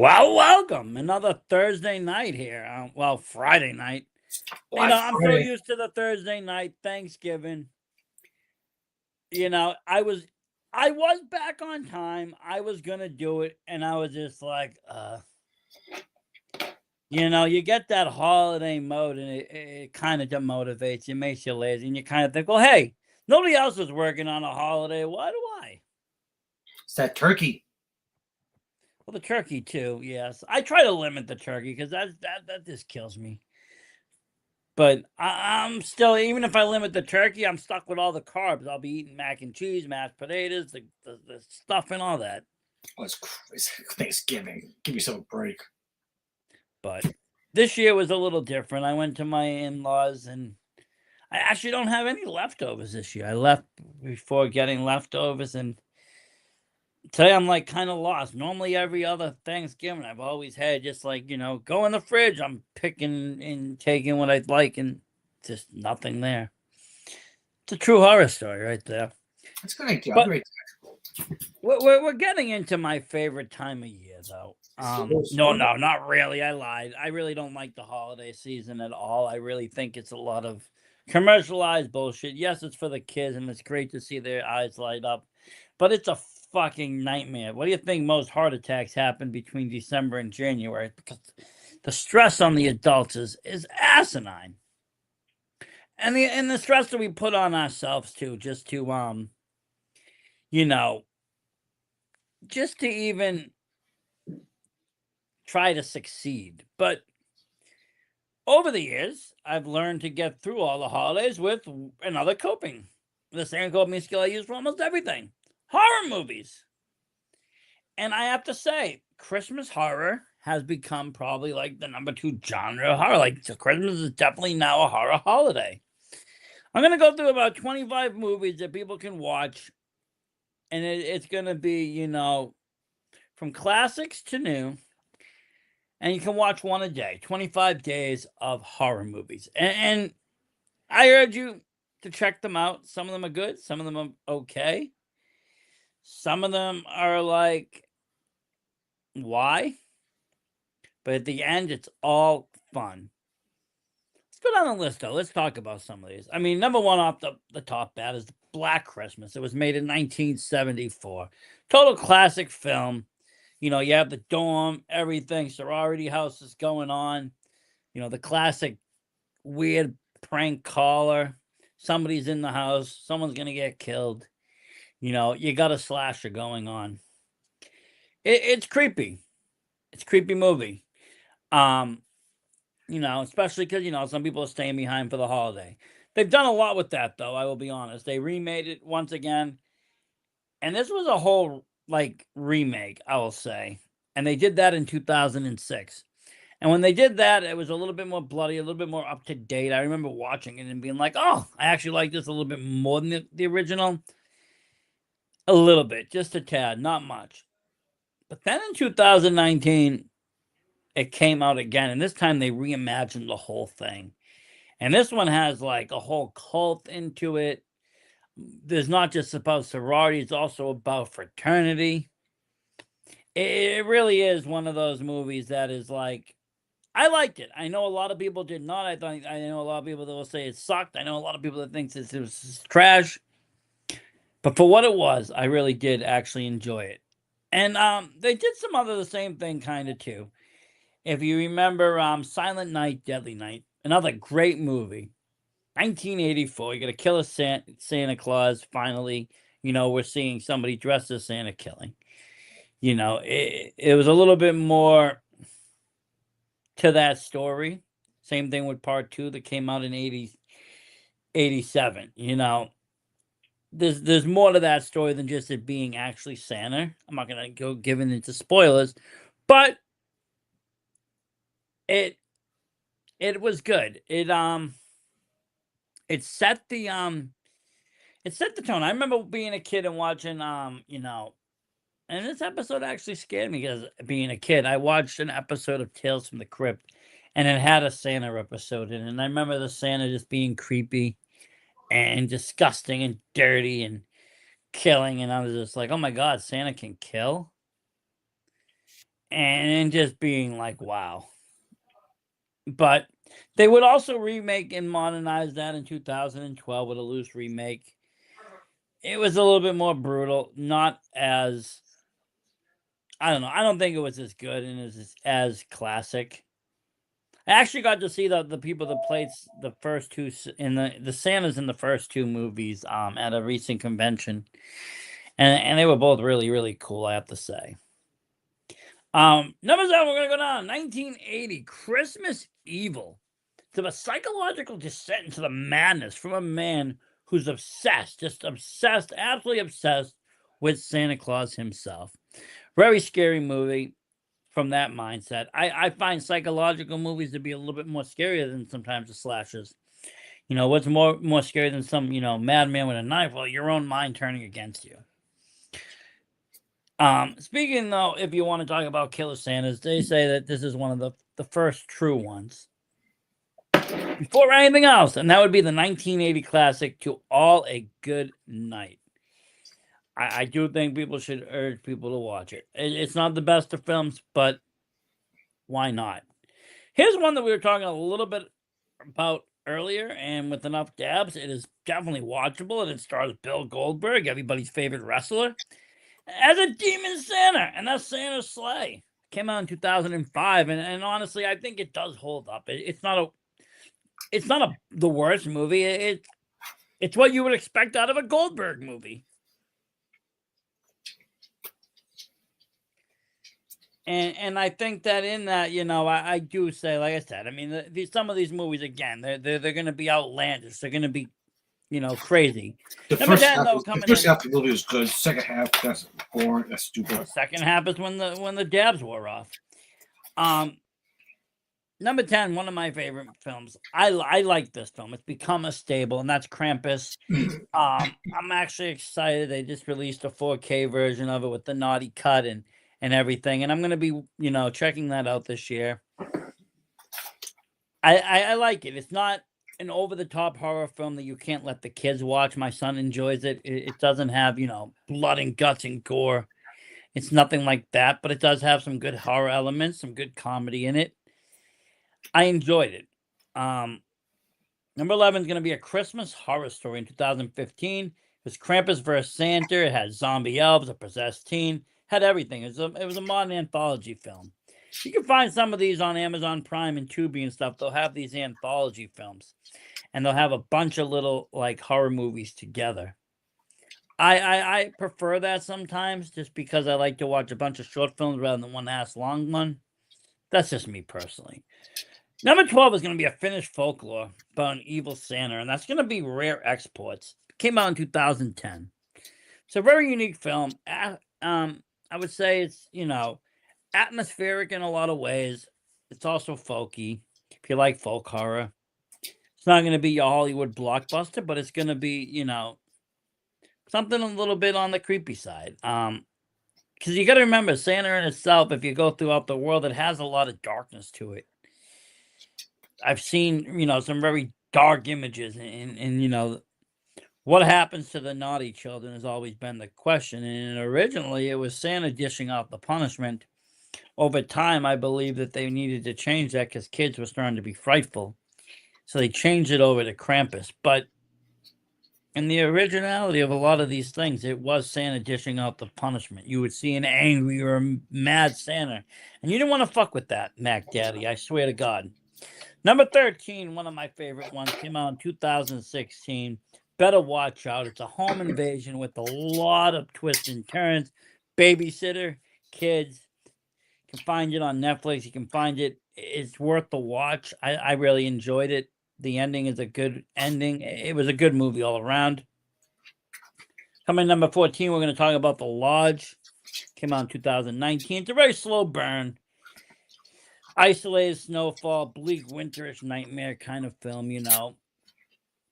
Well, welcome. Another Thursday night here. Well, Friday night. Black I'm so Friday. used to the Thursday night, Thanksgiving. I was back on time. I was gonna do it, and I was just like, you get that holiday mode, and it kind of demotivates you, makes you lazy, and you kind of think, well, hey, nobody else is working on a holiday. Why do I? It's that turkey. Well, the turkey too. Yes, I try to limit the turkey because that just kills me. But I'm still, even if I limit the turkey, I'm stuck with all the carbs. I'll be eating mac and cheese, mashed potatoes, the stuff, and all that. Oh, it's Thanksgiving. Give yourself a break. But this year was a little different. I went to my in laws, and I actually don't have any leftovers this year. I left before getting leftovers, and today I'm like kind of lost. Normally, every other Thanksgiving, I've always had just like, go in the fridge. I'm picking and taking what I'd like, and just nothing there. It's a true horror story right there. It's good idea. But Great. we're getting into my favorite time of year, though. No, not really. I lied. I really don't like the holiday season at all. I really think it's a lot of commercialized bullshit. Yes, it's for the kids, and it's great to see their eyes light up, but it's a fucking nightmare. What do you think most heart attacks happen between December and January? Because the stress on the adults is asinine. And the stress that we put on ourselves too, just to you know, just to even try to succeed. But over the years, I've learned to get through all the holidays with another coping. The same coping skill I use for almost everything. Horror movies. And I have to say, Christmas horror has become probably like the number 2 genre of horror. Like, so Christmas is definitely now a horror holiday. I'm going to go through about 25 movies that people can watch. And it's going to be, from classics to new. And you can watch one a day, 25 days of horror movies. And I urge you to check them out. Some of them are good, some of them are okay. Some of them are like, why? But at the end, it's all fun. Let's go down the list, though. Let's talk about some of these. I mean, number one off the top bat is Black Christmas. It was made in 1974. Total classic film. You have the dorm, everything, sorority houses going on. The classic weird prank caller. Somebody's in the house. Someone's going to get killed. You got a slasher going on. It's creepy. It's a creepy movie. Especially because, some people are staying behind for the holiday. They've done a lot with that, though, I will be honest. They remade it once again. And this was a whole, remake, I will say. And they did that in 2006. And when they did that, it was a little bit more bloody, a little bit more up to date. I remember watching it and being like, oh, I actually like this a little bit more than the original. A little bit, just a tad, not much. But then in 2019, it came out again. And this time they reimagined the whole thing. And this one has like a whole cult into it. There's not just about sorority, it's also about fraternity. It really is one of those movies that is like, I liked it. I know a lot of people did not. I know a lot of people that will say it sucked. I know a lot of people that think this was trash. But for what it was, I really did actually enjoy it. And they did some other the same thing kind of too. If you remember Silent Night, Deadly Night, another great movie. 1984, you got to kill a Santa Claus. Finally, we're seeing somebody dressed as Santa killing. It was a little bit more to that story. Same thing with part 2 that came out in 87. There's more to that story than just it being actually Santa. I'm not gonna go giving into spoilers, but it was good. It set the tone. I remember being a kid and watching and this episode actually scared me because being a kid, I watched an episode of Tales from the Crypt, and it had a Santa episode in it. And I remember the Santa just being creepy and disgusting and dirty and killing. And I was just like, oh my God, Santa can kill? and just being like, wow. But they would also remake and modernize that in 2012 with a loose remake. It was a little bit more brutal, not as I don't know. I don't think it was as good and as classic. I actually got to see the people that played the first two in the Santas in the first two movies at a recent convention, and they were both really really cool. I have to say. Number 7, we're gonna go down 1980 Christmas Evil. To a psychological descent into the madness from a man who's obsessed, just obsessed, absolutely obsessed with Santa Claus himself. Very scary movie from that mindset. I find psychological movies to be a little bit more scarier than sometimes the slashers. You know, what's more scary than some, madman with a knife? Well, your own mind turning against you. Speaking though, if you want to talk about Killer Santas, they say that this is one of the first true ones. Before anything else, and that would be the 1980 classic To All a Good Night. I do think people should urge people to watch it. It's not the best of films, but why not? Here's one that we were talking a little bit about earlier, and with enough dabs, it is definitely watchable, and it stars Bill Goldberg, everybody's favorite wrestler, as a demon Santa, and that's Santa's Sleigh. Came out in 2005, and honestly, I think it does hold up. It's not the worst movie. It's what you would expect out of a Goldberg movie. And I think that in that, I do say, like I said, I mean, some of these movies, again, they're going to be outlandish. They're going to be, crazy. The Number first 10, half, though, the coming first in. half of the movie was good. Second half, that's boring. That's stupid. The second half is when the dabs wore off. Number 10, one of my favorite films. I like this film. It's become a staple, and that's Krampus. I'm actually excited. They just released a 4K version of it with the naughty cut and everything, and I'm gonna be checking that out this year. I like it. It's not an over the top horror film that you can't let the kids watch. My son enjoys it. It doesn't have blood and guts and gore. It's nothing like that, but it does have some good horror elements, some good comedy in it. I enjoyed it. Number 11 is going to be A Christmas Horror Story in 2015. It was Krampus vs. Santa. It had zombie elves, a possessed teen, had everything. It was a modern anthology film. You can find some of these on Amazon Prime and Tubi and stuff. They'll have these anthology films, and they'll have a bunch of little like horror movies together. I prefer that sometimes, just because I like to watch a bunch of short films rather than one ass long one. That's just me personally. Number 12 is going to be A Finnish Folklore about an evil Santa, and that's going to be Rare Exports. It came out in 2010. It's a very unique film. I would say it's, atmospheric in a lot of ways. It's also folky, if you like folk horror. It's not going to be your Hollywood blockbuster, but it's going to be, something a little bit on the creepy side. Because you got to remember, Santa in itself, if you go throughout the world, it has a lot of darkness to it. I've seen, some very dark images, and what happens to the naughty children has always been the question. And originally, it was Santa dishing out the punishment. Over time, I believe that they needed to change that because kids were starting to be frightful. So they changed it over to Krampus. But in the originality of a lot of these things, it was Santa dishing out the punishment. You would see an angry or mad Santa. And you didn't want to fuck with that, Mac Daddy. I swear to God. Number 13, one of my favorite ones, came out in 2016. Better Watch Out. It's a home invasion with a lot of twists and turns. Babysitter, kids. You can find it on Netflix. You can find it. It's worth the watch. I really enjoyed it. The ending is a good ending. It was a good movie all around. Coming number 14, we're going to talk about The Lodge. Came out in 2019. It's a very slow burn. Isolated snowfall, bleak winterish nightmare kind of film,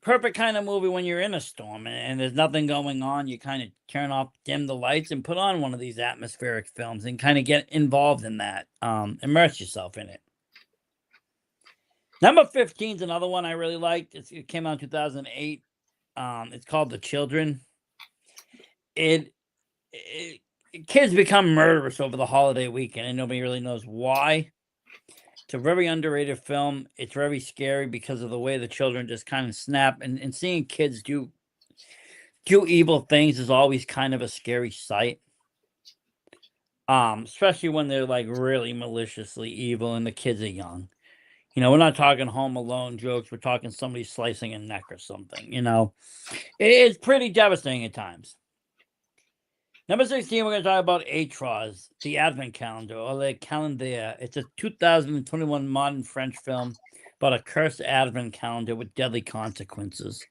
Perfect kind of movie when you're in a storm and there's nothing going on. You kind of turn off, dim the lights, and put on one of these atmospheric films and kind of get involved in that. Immerse yourself in it. Number 15 is another one I really liked. It came out in 2008. It's called The Children. It kids become murderous over the holiday weekend, and nobody really knows why. It's a very underrated film. It's very scary because of the way the children just kind of snap, and seeing kids do evil things is always kind of a scary sight. Especially when they're like really maliciously evil and the kids are young. You know, we're not talking Home Alone jokes. We're talking somebody slicing a neck or something. You know, it's pretty devastating at times. Number 16, we're going to talk about Atroz, the Advent Calendar, or Le Calendar. It's a 2021 modern French film about a cursed Advent calendar with deadly consequences.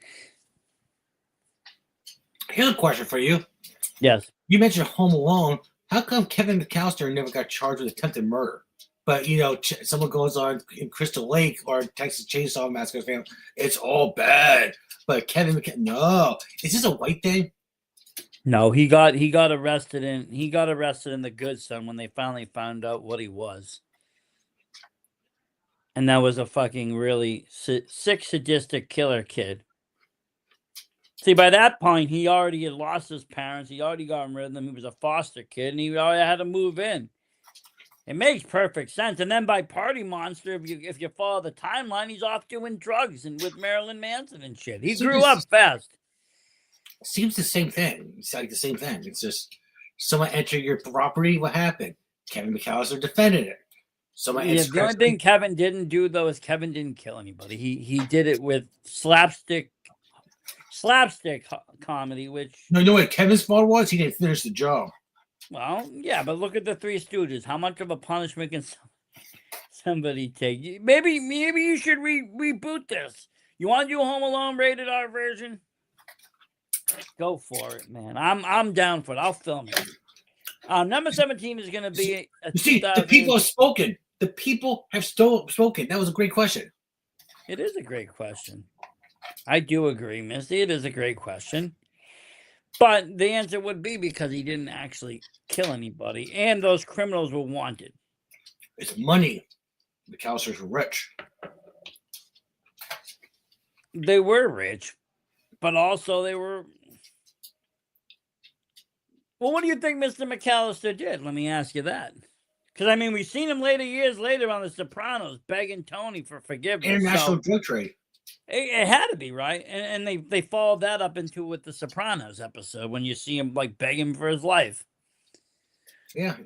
Here's a question for you. Yes. You mentioned Home Alone. How come Kevin McAllister never got charged with attempted murder? But someone goes on in Crystal Lake or Texas Chainsaw Massacre family, it's all bad. But no, is this a white thing? No, he got arrested in the Good Son when they finally found out what he was. And that was a fucking really sick, sadistic killer kid. See, by that point, he already had lost his parents. He already got rid of them. He was a foster kid, and he already had to move in. It makes perfect sense. And then by Party Monster, if you follow the timeline, he's off doing drugs and with Marilyn Manson and shit. He grew up fast. Seems the same thing. It's like the same thing. It's just someone entered your property. What happened? Kevin McAllister defended it. The only thing Kevin didn't do though is Kevin didn't kill anybody. He did it with slapstick comedy, which no, you know what Kevin's fault was? He didn't finish the job. Well, yeah, but look at the Three Stooges. How much of a punishment can somebody take? Maybe you should reboot this. You want to do a Home Alone rated R version? Go for it, man. I'm down for it. I'll film it. Number 17 is going to be the people have spoken. The people have spoken. That was a great question. It is a great question. I do agree, Misty. It is a great question. But the answer would be because he didn't actually kill anybody, and those criminals were wanted. It's money. The McAllisters were rich. They were rich, but also they were... Well, what do you think Mr. McAllister did? Let me ask you that. Because, I mean, we've seen him years later on The Sopranos begging Tony for forgiveness. International drug trade. It had to be, right? And they followed that up into with The Sopranos episode when you see him, like, begging for his life. Yeah.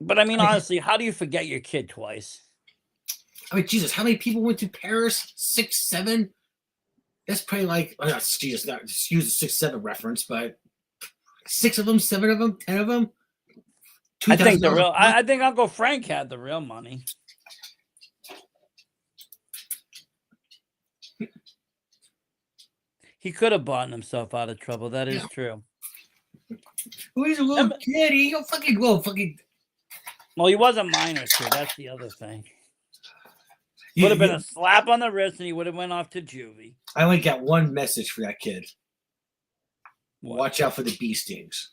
But, I mean, honestly, how do you forget your kid twice? I mean, Jesus, how many people went to Paris? 6, 7? That's probably like, Jesus, not excuse the 6-7 reference, but 6 of them, 7 of them, 10 of them. I think I think Uncle Frank had the real money. He could have bought himself out of trouble. That is true. Well, he's a little kid. He don't fucking go fucking. Well, he was a minor too. That's the other thing. Would have been a slap on the wrist, and he would have went off to juvie. I only got one message for that kid. What? Watch out for the bee stings.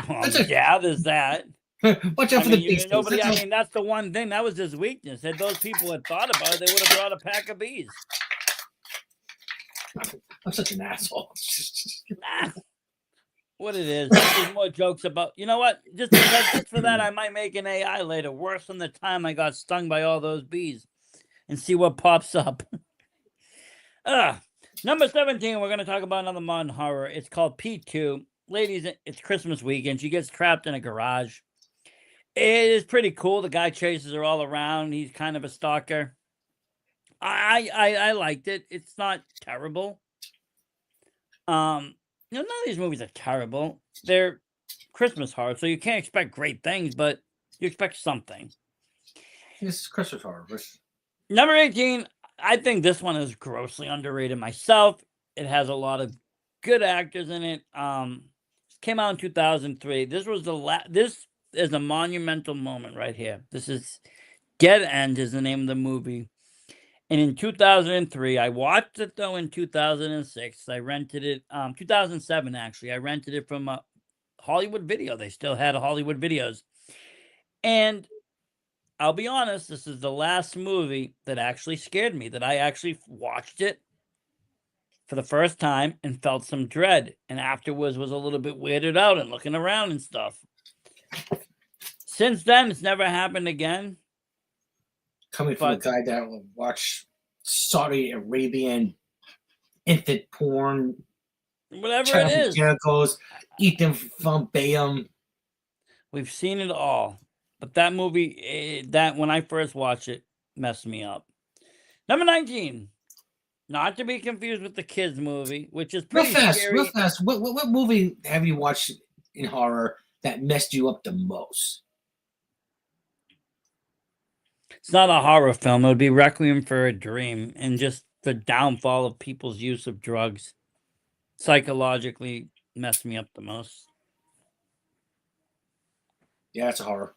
Well, yeah, there's that. Watch out for the bee stings. I mean, that's the one thing. That was his weakness. Had those people had thought about it, they would have brought a pack of bees. I'm such an asshole. What it is. There's more jokes about. You know what? Just for that, I might make an AI later. Worse than the time I got stung by all those bees, and see what pops up. Number 17. We're going to talk about another modern horror. It's called P2. Ladies, it's Christmas weekend. She gets trapped in a garage. It is pretty cool. The guy chases her all around. He's kind of a stalker. I liked it. It's not terrible. None of these movies are terrible. They're Christmas horror, so you can't expect great things, but you expect something. It's Christmas horror. Number 18, I think this one is grossly underrated myself. It has a lot of good actors in it. Came out in 2003. This was this is a monumental moment right here. This is Dead End is the name of the movie. And in 2003, I watched it though in 2006. I rented it 2007 actually. I rented it from a Hollywood Video. They still had Hollywood Videos. And I'll be honest, this is the last movie that actually scared me, that I actually watched it for the first time and felt some dread, and afterwards was a little bit weirded out and looking around and stuff. Since then, it's never happened again. Coming from a guy that will watch Saudi Arabian infant porn, whatever it is, tentacles, eat them from Bayam. We've seen it all, but that movie, that when I first watched it, messed me up. Number 19, not to be confused with the kids movie, which is pretty scary. Real fast. What movie have you watched in horror that messed you up the most? It's not a horror film. It would be Requiem for a Dream, and just the downfall of people's use of drugs psychologically messed me up the most. Yeah, it's a horror.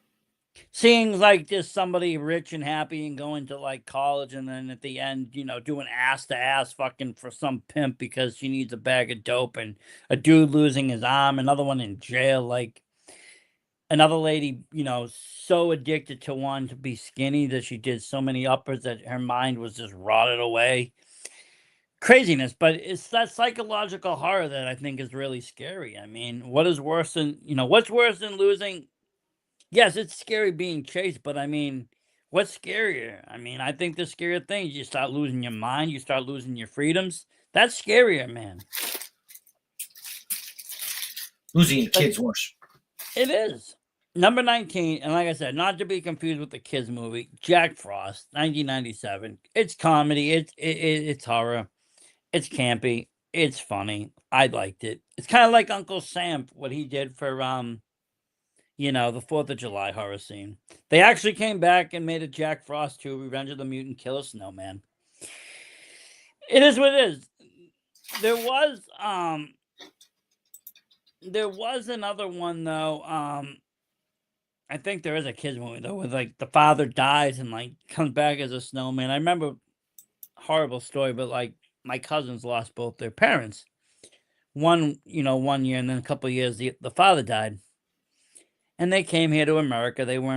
Seeing like just somebody rich and happy and going to like college, and then at the end, you know, doing ass to ass fucking for some pimp because she needs a bag of dope, and a dude losing his arm, another one in jail, like another lady, you know, so addicted to wanting to be skinny that she did so many uppers that her mind was just rotted away. Craziness, but it's that psychological horror that I think is really scary. I mean, what is worse than, you know, what's worse than losing? Yes, it's scary being chased, but I mean, what's scarier? I mean, I think the scarier thing is you start losing your mind, you start losing your freedoms. That's scarier, man. Losing your kids worse. It is. Number 19, and like I said, not to be confused with the kids movie, Jack Frost, 1997. It's comedy, it's horror, it's campy, it's funny. I liked it. It's kind of like Uncle Sam, what he did for you know, the 4th of July horror scene. They actually came back and made a Jack Frost 2, Revenge of the Mutant Killer Snowman. It is what it is. There was another one though. I think there is a kids movie though, where like the father dies and like comes back as a snowman. I remember, horrible story, but like my cousins lost both their parents. One, you know, 1 year, and then a couple of years the father died. And they came here to America. They were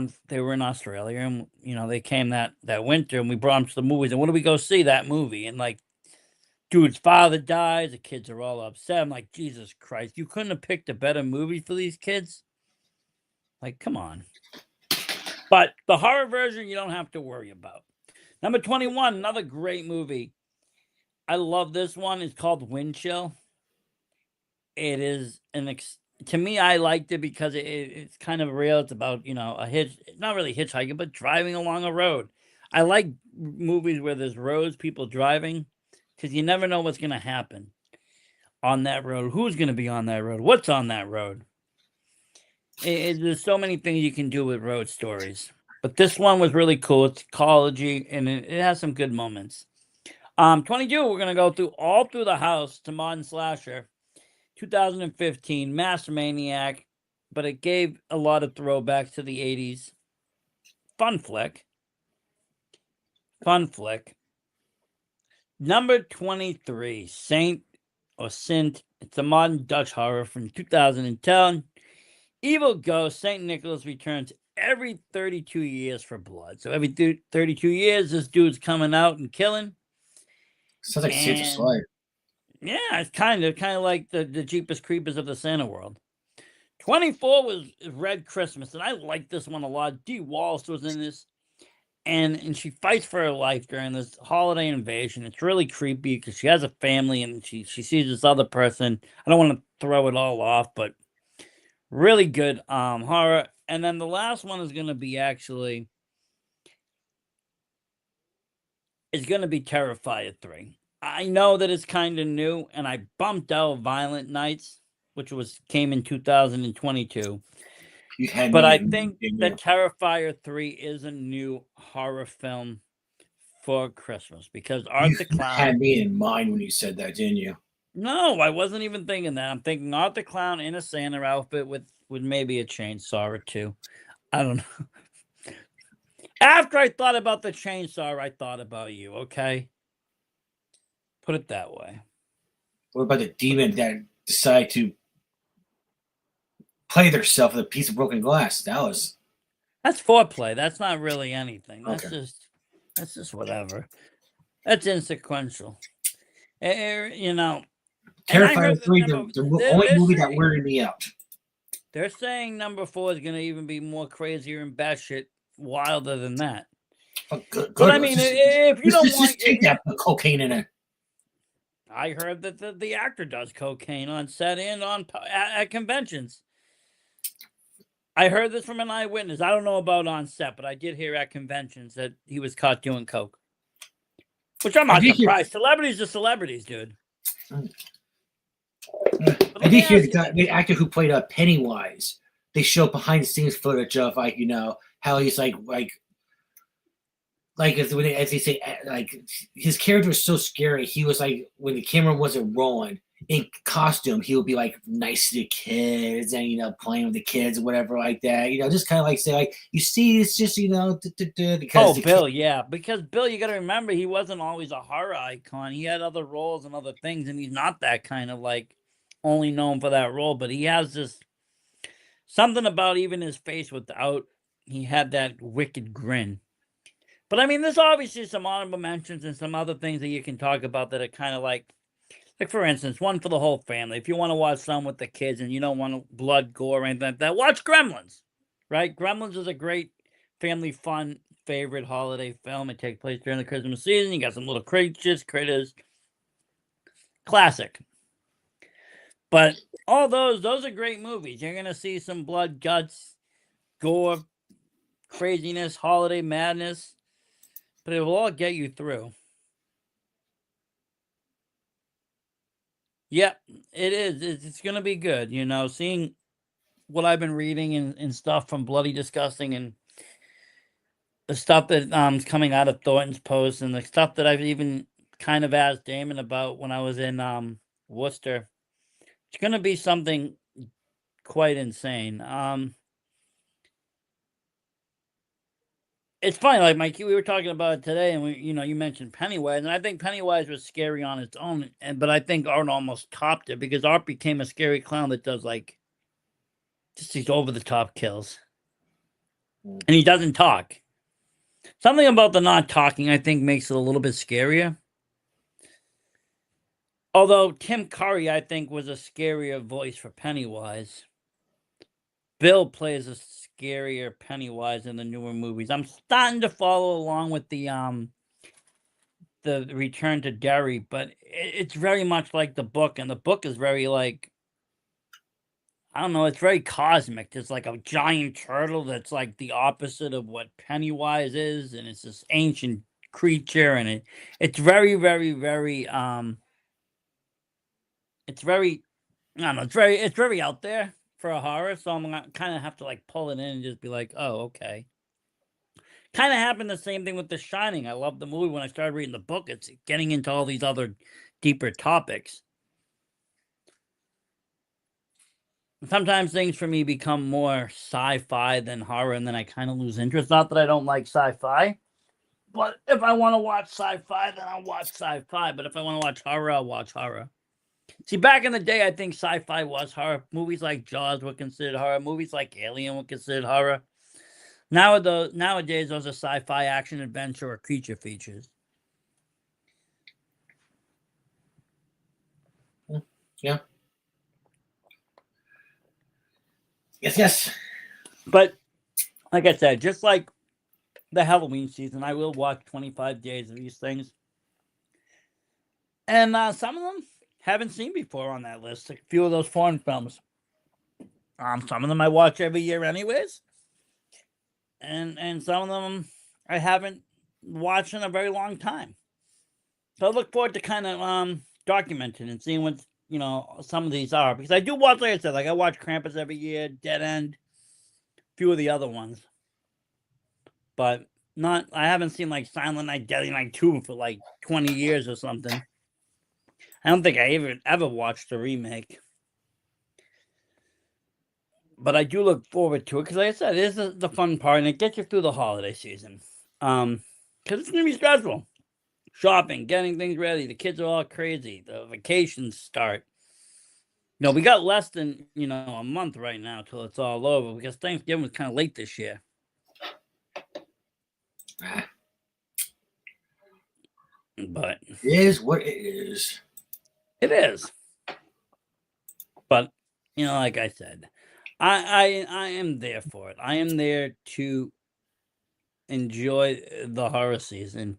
in Australia, and you know, they came that winter, and we brought them to the movies. And what do we go see? That movie. And like, dude's father dies, the kids are all upset. I'm like, Jesus Christ, you couldn't have picked a better movie for these kids? Like, come on. But the horror version, you don't have to worry about. Number 21, another great movie. I love this one. It's called Wind Chill. It is to me, I liked it because it's kind of real. It's about, you know, not really hitchhiking, but driving along a road. I like movies where there's roads, people driving, because you never know what's going to happen on that road. Who's going to be on that road? What's on that road? There's so many things you can do with road stories. But this one was really cool. It's ecology, and it has some good moments. 22, we're going to go all through the house to Modern Slasher. 2015, Master Maniac, but it gave a lot of throwbacks to the 80s. Fun flick. Number 23, Saint or Sint. It's a modern Dutch horror from 2010. Evil ghost Saint Nicholas returns every 32 years for blood. So every 32 years, this dude's coming out and killing. Sounds like Santa Slide. Yeah, it's kind of like the Jeepers Creepers of the Santa world. 24 was Red Christmas, and I like this one a lot. Dee Wallace was in this, and she fights for her life during this holiday invasion. It's really creepy because she has a family, and she sees this other person. I don't want to throw it all off, but really good horror. And then the last one is going to be Terrifier 3. I know that it's kind of new, and I bumped out Violent Nights, which came in 2022. But I think that Terrifier 3 is a new horror film for Christmas because Art the Clown had me in mind when you said that, didn't you? No, I wasn't even thinking that. I'm thinking Art the Clown in a Santa outfit with maybe a chainsaw or two. I don't know. After I thought about the chainsaw, I thought about you, okay? Put it that way. What about the demon that decided to play themselves with a piece of broken glass? That's foreplay. That's not really anything. That's okay. just whatever. That's insequential. You know, and I Terrifier heard that 3, number. the They're, only they're movie that saying weirded me out. they're saying number 4 is going to even be more crazier and batshit wilder than that. Oh, good. But I mean, if you don't want, just take that cocaine in it. I heard that the actor does cocaine on set and at conventions. I heard this from an eyewitness. I don't know about on set, but I did hear at conventions that he was caught doing coke. Which I'm not surprised. Celebrities are celebrities, dude. I did hear the actor who played Pennywise. They show behind the scenes footage of how he's as they say, like his character was so scary. He was like, when the camera wasn't rolling, in costume, he would be like nice to the kids and playing with the kids or whatever like that. Just kind of like say like, you see, it's just because Bill, yeah, because Bill, you got to remember he wasn't always a horror icon. He had other roles and other things, and he's not that kind of like only known for that role. But he has this something about even his face without he had that wicked grin. But I mean, there's obviously some honorable mentions and some other things that you can talk about that are kind of like for instance, one for the whole family. If you want to watch some with the kids and you don't want blood, gore, or anything like that, watch Gremlins, right? Gremlins is a great family fun favorite holiday film. It takes place during the Christmas season. You got some little critters. Classic. But all those are great movies. You're going to see some blood, guts, gore, craziness, holiday madness. But it will all get you through. Yep, it is. It's going to be good. Seeing what I've been reading and stuff from Bloody Disgusting and the stuff that is coming out of Thornton's Post and the stuff that I've even kind of asked Damon about when I was in Worcester. It's going to be something quite insane. It's funny, like Mikey, we were talking about it today, and you mentioned Pennywise, and I think Pennywise was scary on its own, but I think Art almost topped it because Art became a scary clown that does like just these over the top kills, and he doesn't talk. Something about the not talking, I think, makes it a little bit scarier. Although Tim Curry, I think, was a scarier voice for Pennywise. Bill plays a scarier Pennywise in the newer movies. I'm starting to follow along with the Return to Derry, but it's very much like the book, and the book is very like, I don't know, it's very cosmic. It's like a giant turtle that's like the opposite of what Pennywise is, and it's this ancient creature, and it's very, very, very it's very, I don't know, it's very out there for a horror, so I'm gonna kind of have to like pull it in and just be like, oh, okay. Kind of happened the same thing with The Shining. I loved the movie. When I started reading the book, it's getting into all these other deeper topics. Sometimes things for me become more sci-fi than horror, and then I kind of lose interest. Not that I don't like sci-fi, but if I want to watch sci-fi, then I'll watch sci-fi. But if I want to watch horror, I'll watch horror. See, back in the day, I think sci-fi was horror. Movies like Jaws were considered horror. Movies like Alien were considered horror. Nowadays, those are sci-fi, action, adventure, or creature features. Yeah. Yes. But like I said, just like the Halloween season, I will watch 25 days of these things. And some of them haven't seen before on that list. A few of those foreign films. Some of them I watch every year anyways. And some of them I haven't watched in a very long time. So I look forward to kind of documenting and seeing what some of these are, because I do watch, like I said, like I watch Krampus every year, Dead End, a few of the other ones, but I haven't seen like Silent Night, Deadly Night 2 for like 20 years or something. I don't think I ever watched the remake. But I do look forward to it because, like I said, it is the fun part, and it gets you through the holiday season. Because it's going to be stressful. Shopping, getting things ready. The kids are all crazy. The vacations start. We got less than, a month right now till it's all over, because Thanksgiving was kind of late this year. But it is what it is. It is. But, like I said, I am there for it. I am there to enjoy the horror season.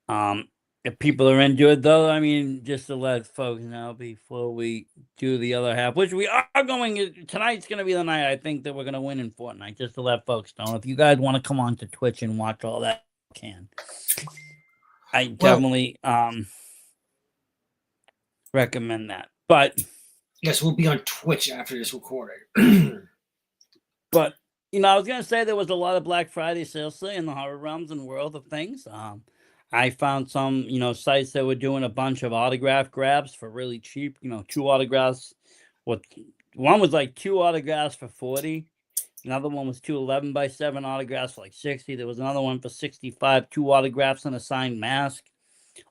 If people are into it, though, I mean, just to let folks know before we do the other half, which we are going tonight's going to be the night I think that we're going to win in Fortnite. Just to let folks know, if you guys want to come on to Twitch and watch all that, you can. I definitely recommend that. But yes, we'll be on Twitch after this recording. But I was gonna say there was a lot of Black Friday sales today in the horror realms and world of things. I found some, sites that were doing a bunch of autograph grabs for really cheap. 2 autographs. One was like 2 autographs for 40. Another one was 2 11x7 autographs for like 60. There was another one for 65. 2 autographs and a signed mask.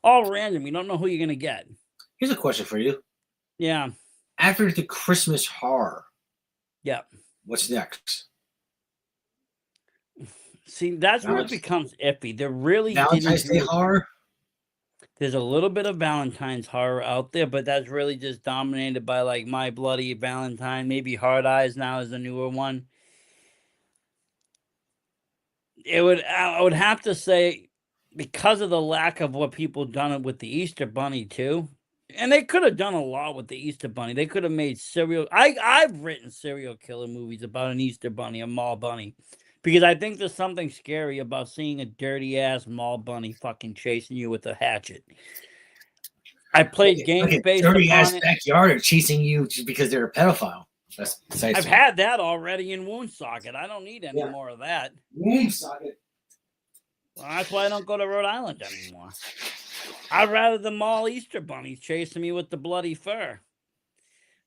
All random. You don't know who you're gonna get. Here's a question for you. Yeah. After the Christmas horror, yeah, what's next? See, that's where it becomes iffy. There really Valentine's Day horror. There's a little bit of Valentine's horror out there, but that's really just dominated by like My Bloody Valentine. Maybe Hard Eyes now is the newer one. I would have to say, because of the lack of what people done with the Easter Bunny too, and they could have done a lot with the Easter Bunny. They could have made I've written serial killer movies about an Easter Bunny, a mall bunny. Because I think there's something scary about seeing a dirty ass mall bunny fucking chasing you with a hatchet. I played games based dirty upon ass it. backyard and chasing you just because they're a pedophile. I've had that already in Woonsocket. I don't need any more of that. Woonsocket. Well, that's why I don't go to Rhode Island anymore. I'd rather the mall Easter bunnies chasing me with the bloody fur.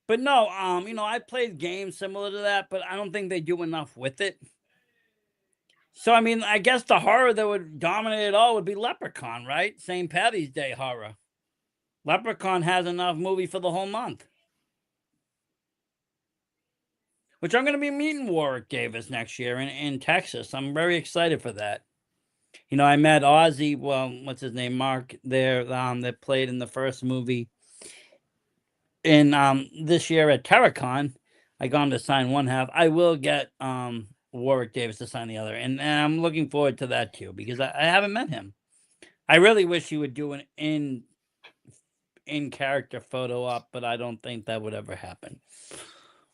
But no, I played games similar to that, but I don't think they do enough with it. So, I mean, I guess the horror that would dominate it all would be Leprechaun, right? St. Patty's Day horror. Leprechaun has enough movie for the whole month. Which I'm going to be meeting Warwick Davis next year in Texas. I'm very excited for that. I met Ozzy, what's his name, Mark, there, that played in the first movie. And this year at Terracon, I got him to sign one half. I will get Warwick Davis to sign the other, and I'm looking forward to that too, because I haven't met him. I really wish he would do an in character photo op, but I don't think that would ever happen.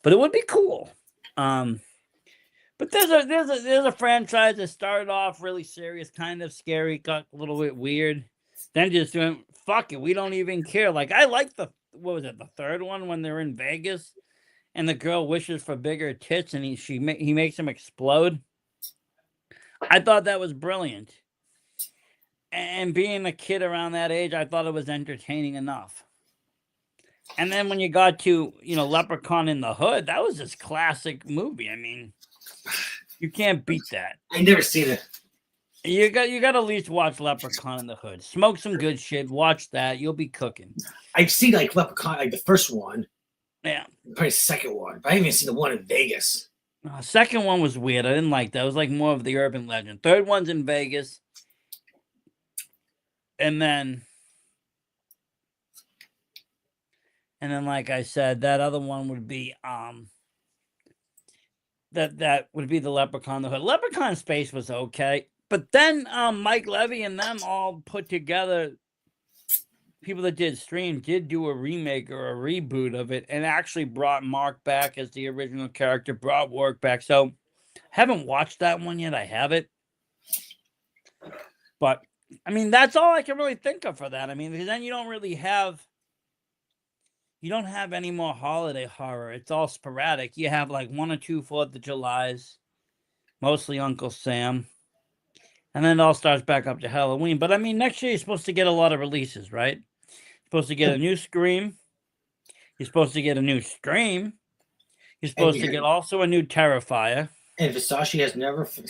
But it would be cool. But there's a franchise that started off really serious, kind of scary, got a little bit weird, then just went, fuck it, we don't even care. Like, I like the third one when they're in Vegas and the girl wishes for bigger tits and he makes them explode. I thought that was brilliant. And being a kid around that age, I thought it was entertaining enough. And then when you got to, Leprechaun in the Hood, that was this classic movie. I mean, you can't beat that. I never seen it. You got to at least watch Leprechaun in the Hood. Smoke some good shit. Watch that. You'll be cooking. I've seen like Leprechaun, like the first one. Yeah. Probably the second one. But I haven't even seen the one in Vegas. Second one was weird. I didn't like that. It was like more of the urban legend. Third one's in Vegas. And then, like I said, that other one would be that would be the Leprechaun the Hood. Leprechaun Space was okay. But then Mike Levy and them all put together, people that did stream did do a remake or a reboot of it and actually brought Mark back as the original character, brought Warwick back. So haven't watched that one yet. I have it. But I mean, that's all I can really think of for that. I mean, because then you don't have any more holiday horror. It's all sporadic. You have like 1 or 2 4th of Julys, mostly Uncle Sam. And then it all starts back up to Halloween. But I mean, next year you're supposed to get a lot of releases, right? You're supposed to get a new Scream. You're supposed to get a new Scream. You're supposed to get also a new Terrifier. And Versace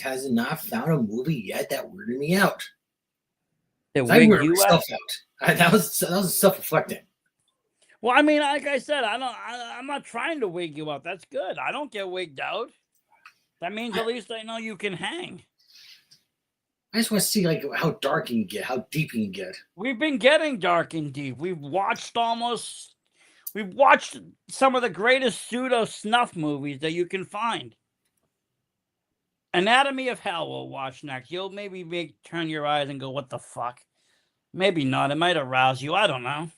has not found a movie yet that weirded me out. That weirded you out? That was self-reflecting. Well, I mean, like I said, I'm not trying to wig you out. That's good. I don't get wigged out. That means at least I know you can hang. I just want to see like how dark you can get, how deep you can get. We've been getting dark and deep. We've watched some of the greatest pseudo snuff movies that you can find. Anatomy of Hell we'll watch next. You'll maybe turn your eyes and go, what the fuck? Maybe not. It might arouse you. I don't know.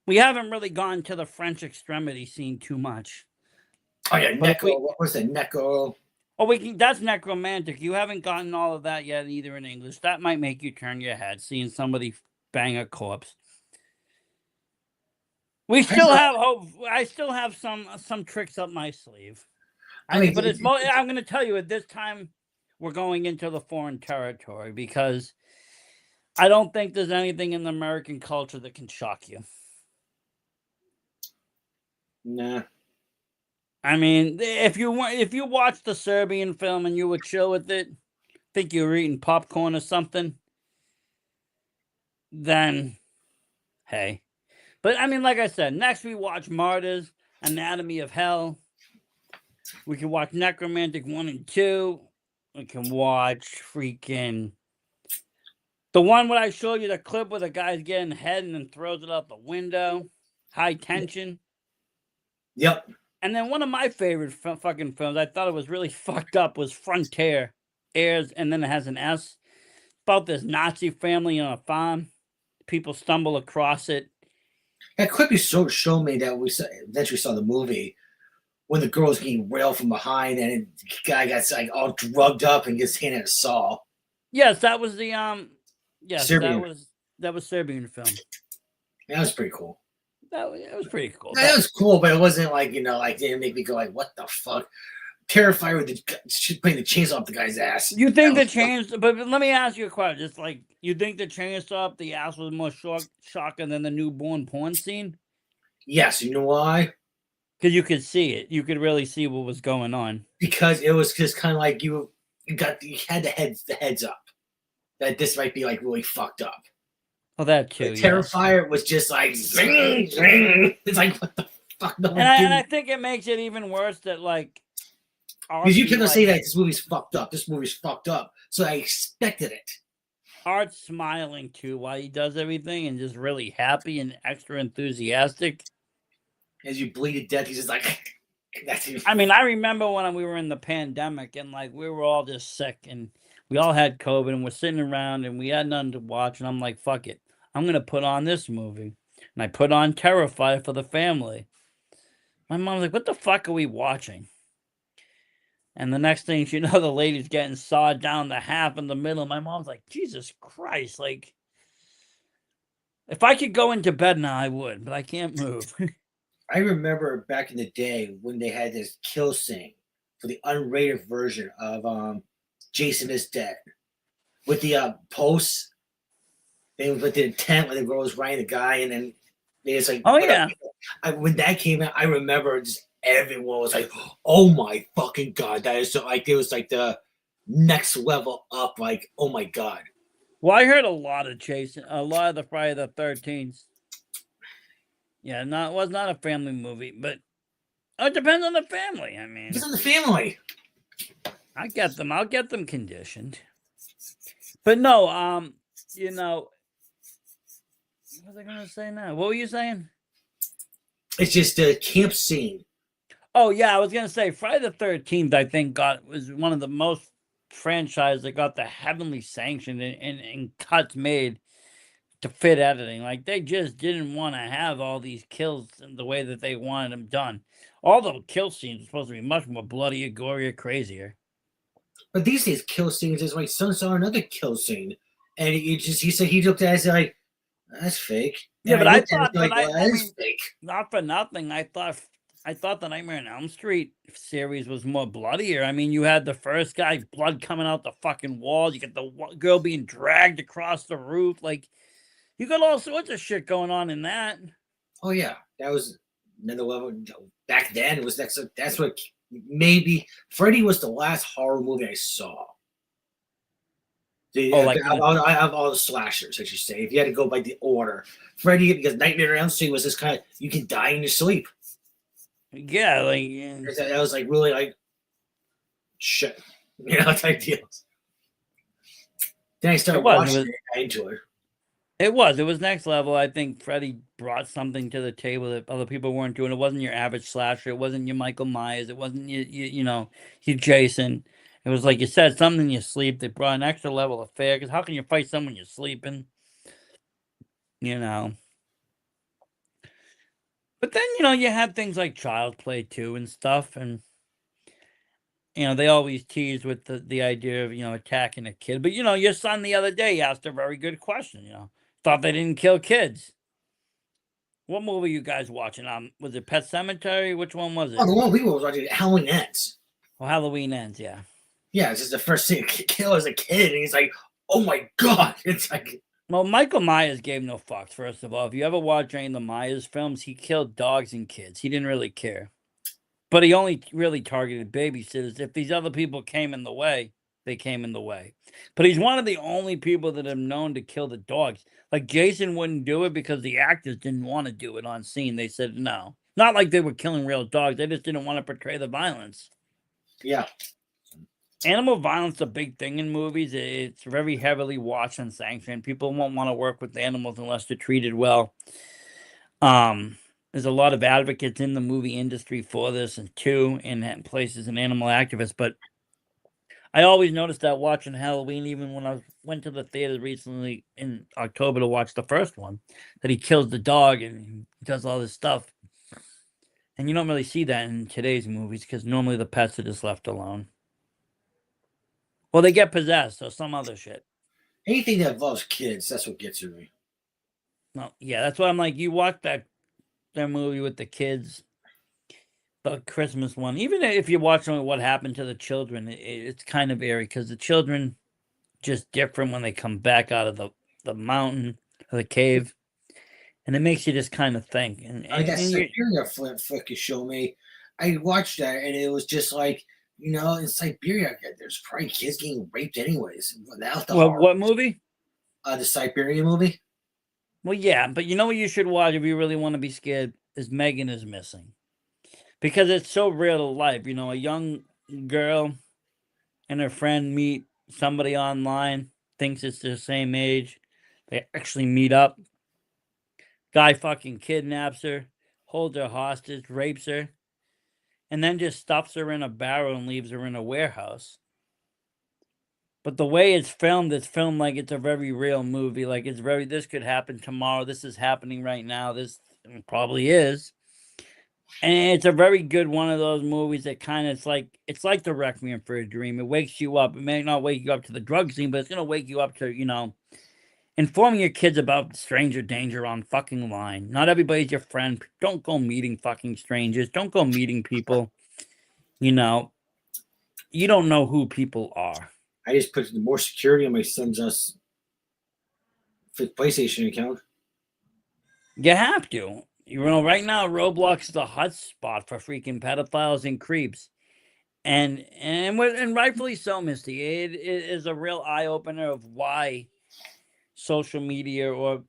We haven't really gone to the French extremity scene too much. Oh yeah, Neko. What was it? Neko. Oh, that's necromantic. You haven't gotten all of that yet, either in English. That might make you turn your head, seeing somebody bang a corpse. We still have hope. I still have some tricks up my sleeve. But I'm going to tell you at this time, we're going into the foreign territory because I don't think there's anything in the American culture that can shock you. Nah. I mean, if you watched the Serbian film and you were chill with it, think you were eating popcorn or something, then hey. But I mean, like I said, next we watch Martyrs, Anatomy of Hell. We can watch Necromantic 1 and 2. We can watch freaking the one where I showed you the clip where the guy's getting head and then throws it out the window. High Tension. Yep. And then one of my favorite fucking films, I thought it was really fucked up, was Frontier. Airs, and then it has an S. About this Nazi family on a farm. People stumble across it. That clip you showed me that we eventually saw the movie when the girl's getting railed from behind and the guy got like all drugged up and gets handed a saw. Yes, that was the Serbian. that was Serbian film. That was pretty cool. It was pretty cool. That was cool, but it wasn't like, like didn't make me go like, what the fuck? Terrified with putting the chainsaw up the guy's ass. You think the chainsaw? But let me ask you a question. Just like, you think the chainsaw up the ass was more shocking than the newborn porn scene? Yes, you know why? Because you could see it. You could really see what was going on. Because it was just kind of like you had the heads up that this might be like really fucked up. Oh, that too. Terrifier was just like zing, zing. It's like, what the fuck? No, and I think it makes it even worse that like. Because you couldn't say that this movie's fucked up. This movie's fucked up. So I expected it. Art's smiling too while he does everything and just really happy and extra enthusiastic. As you bleed to death, he's just like, I mean, I remember when we were in the pandemic and like we were all just sick and we all had COVID and we're sitting around and we had nothing to watch. And I'm like, fuck it. I'm going to put on this movie. And I put on Terrifier for the family. My mom's like, what the fuck are we watching? And the next thing you know, the lady's getting sawed down to half in the middle. My mom's like, Jesus Christ. Like, if I could go into bed now, I would, but I can't move. I remember back in the day when they had this kill scene for the unrated version of Jason is Dead. With the posts, they with the tent when the girl was riding the guy, and then they just like, oh yeah. When that came out, I remember just everyone was like, "Oh my fucking god!" That is so like it was like the next level up. Like, oh my god. Well, I heard a lot of the Friday the 13th. Yeah, was not a family movie, but it depends on the family. I mean, it's on the family. I'll get them conditioned. But no, what was I gonna say now? What were you saying? It's just a camp scene. Oh yeah, I was gonna say Friday the 13th. I think was one of the most franchise that got the heavenly sanction and cuts made to fit editing. Like they just didn't want to have all these kills in the way that they wanted them done. All the kill scenes are supposed to be much more bloodier, gorier, crazier. But these days, kill scenes is my son saw another kill scene, and he said he looked at it and like, that's fake. Yeah, and but I thought that's fake. Not for nothing. I thought the Nightmare on Elm Street series was more bloodier. I mean, you had the first guy, blood coming out the fucking walls. You get the girl being dragged across the roof. Like, you got all sorts of shit going on in that. Oh yeah, that was another level. Back then, it was that's what maybe Freddy was the last horror movie I saw. I have all the slashers, I should say. If you had to go by the order, Freddy, because Nightmare on Elm Street was this kind of you can die in your sleep. Yeah, that was like really like shit, type deals. Then I It started was. It watching was. it. I enjoyed it. It was. It was next level. I think Freddy brought something to the table that other people weren't doing. It wasn't your average slasher. It wasn't your Michael Myers. It wasn't your Jason. It was like you said, something in your sleep that brought an extra level of fear. Because how can you fight someone you're sleeping? You know. But then you have things like Child Play too and stuff, and they always tease with the idea of attacking a kid. But your son the other day asked a very good question. Thought they didn't kill kids. What movie you guys watching? Was it Pet Cemetery? Which one was Oh, it? the one we were watching, Halloween Ends. Well, Halloween Ends, yeah. Yeah, it's just the first thing kill as a kid, and he's like, "Oh my god!" It's like, Well, Michael Myers gave no fucks. First of all, if you ever watch any of the Myers films, he killed dogs and kids. He didn't really care, but he only really targeted babysitters. If these other people came in the way, they came in the way. But he's one of the only people that have known to kill the dogs. Like Jason wouldn't do it because the actors didn't want to do it on scene. They said no. Not like they were killing real dogs. They just didn't want to portray the violence. yeah. Animal violence is a big thing in movies. It's very heavily watched and sanctioned. People won't want to work with animals unless they're treated well. There's a lot of advocates in the movie industry for this, and places and animal activists. But I always noticed that watching Halloween, even when I went to the theater recently in October to watch the first one, that he kills the dog and he does all this stuff. And you don't really see that in today's movies because normally the pets are just left alone. Well, they get possessed or some other shit. Anything that involves kids, that's what gets to me. No, yeah, that's why I'm like, you watch that movie with the kids, the Christmas one. Even if you're watching what happened to the children, it's kind of eerie because the children just different when they come back out of the mountain or the cave, and it makes you just kind of think. And Like and, that and you, Siberia flick you show me. I watched that, and it was just like, in Siberia, there's probably kids getting raped anyways without the horror. what movie? The Siberia movie. Well, yeah, but you know what you should watch if you really want to be scared is Megan is Missing, because it's so real to life. A young girl and her friend meet somebody online, thinks it's their same age. They actually meet up. Guy fucking kidnaps her, holds her hostage, rapes her, and then just stuffs her in a barrel and leaves her in a warehouse. But the way it's filmed like it's a very real movie. Like this could happen tomorrow. This is happening right now. This probably is. And it's a very good one of those movies that kind of it's like the Requiem for a Dream. It wakes you up. It may not wake you up to the drug scene, but it's gonna wake you up to, informing your kids about stranger danger on fucking line. Not everybody's your friend. Don't go meeting fucking strangers. Don't go meeting people. You know, you don't know who people are. I just put more security on my son's PlayStation account. You have to. Right now Roblox is a hot spot for freaking pedophiles and creeps. And rightfully so, Misty. It is a real eye opener of why social media or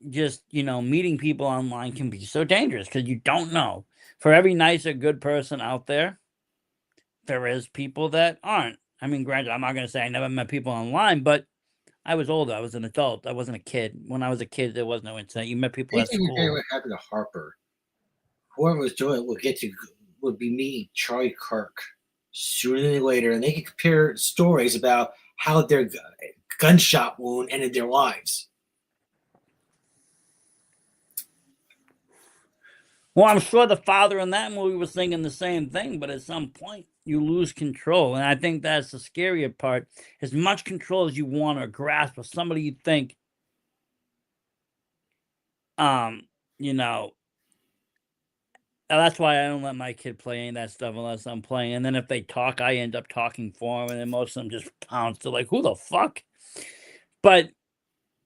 just meeting people online can be so dangerous because you don't know. For every nice or good person out there, there is people that aren't. I mean, granted, I'm not going to say I never met people online, but I was older. I was an adult. I wasn't a kid. When I was a kid, there was no internet. You met people I at think school. what happened to Harper. Whoever was doing it would be meeting Charlie Kirk sooner than later, and they could compare stories about how their gunshot wound ended their lives. Well, I'm sure the father in that movie was thinking the same thing, but at some point you lose control. And I think that's the scarier part. As much control as you want or grasp of somebody you think, you know, that's why I don't let my kid play any of that stuff unless I'm playing. And then if they talk, I end up talking for them, and then most of them just pounce. They're like, "Who the fuck?" But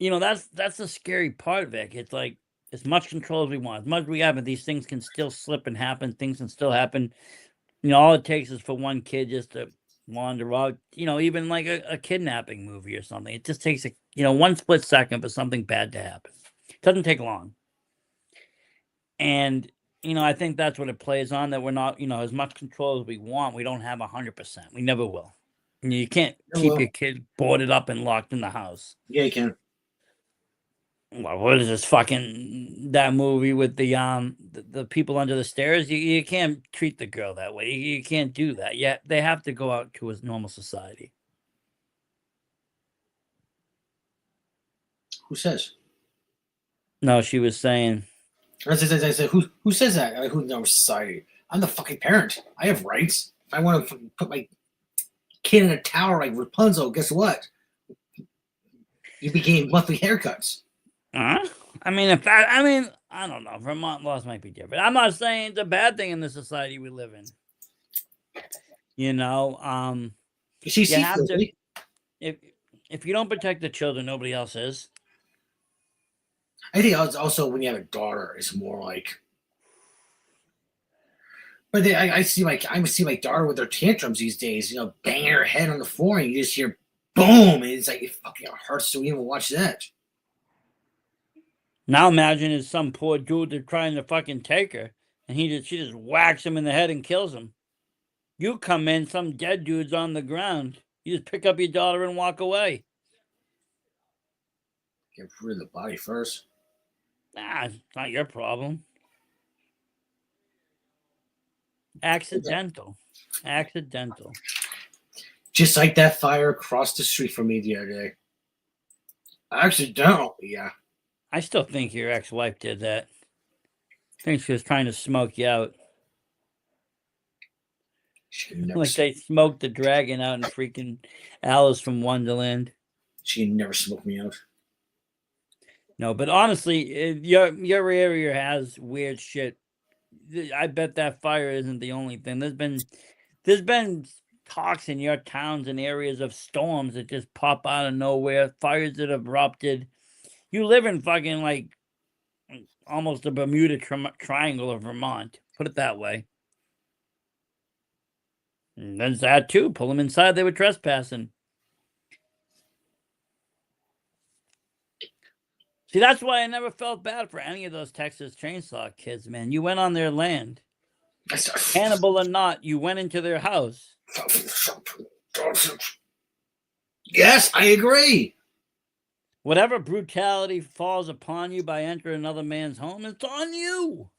that's the scary part, Vic. It's like as much control as we want, as much as we have, but these things can still slip and happen. Things can still happen. All it takes is for one kid just to wander out. Even like a kidnapping movie or something. It just takes one split second for something bad to happen. It doesn't take long. And I think that's what it plays on, that we're not, as much control as we want, we don't have 100%. We never will. You can't keep Hello. your kid boarded up and locked in the house. Yeah, you can. Well, what is this fucking that movie with the people under the stairs? You can't treat the girl that way. You can't do that. Yeah, they have to go out to a normal society. Who says? No, she was saying, I said, who says that? Who in our society? I'm the fucking parent. I have rights. If I want to put my kid in a tower like Rapunzel, guess what? You be getting monthly haircuts. huh? I mean, in fact, I mean, I don't know. Vermont laws might be different. I'm not saying it's a bad thing in the society we live in. You know, She you see have to Philly. if you don't protect the children, nobody else is. I think also when you have a daughter, it's more like. But they, I see my daughter with her tantrums these days. You know, banging her head on the floor, and you just hear boom, and it's like it fucking hurts to even watch that. Now imagine it's some poor dude that's trying to fucking take her, and she just whacks him in the head and kills him. You come in, some dead dude's on the ground. You just pick up your daughter and walk away. Get rid of the body first. Nah, it's not your problem. Accidental. Accidental. Just like that fire across the street from me the other day. Accidental, yeah. I still think your ex-wife did that. I think she was trying to smoke you out. She never, Like they smoked the dragon out in freaking Alice from Wonderland. she never smoked me out. No, but honestly, your area has weird shit. I bet that fire isn't the only thing. There's been talks in your towns and areas of storms that just pop out of nowhere, fires that have erupted. You live in fucking like almost the Bermuda Triangle of Vermont. Put it that way. And there's that too. Pull them inside. They were trespassing. See, that's why I never felt bad for any of those Texas Chainsaw kids, man. You went on their land. Cannibal or not, you went into their house. Yes, I agree. Whatever brutality falls upon you by entering another man's home, it's on you.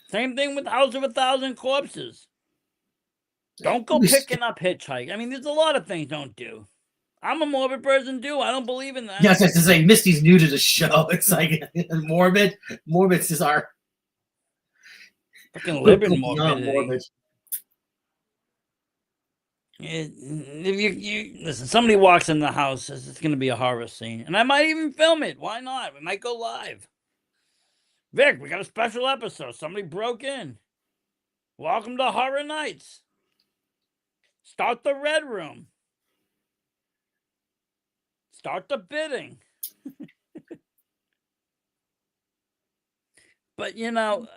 Same thing with House of 1,000 Corpses. Don't go picking up hitchhike. I mean, there's a lot of things don't do. I'm a morbid person too. I don't believe in that. Yes, it's like Misty's new to the show. It's like morbid. Morbid is our fucking live in morbidity. morbid. If you listen, somebody walks in the house, it's going to be a horror scene, and I might even film it. Why not? We might go live. Vic, we got a special episode. Somebody broke in. Welcome to Horror Nights. Start the Red Room. Start the bidding. But you know,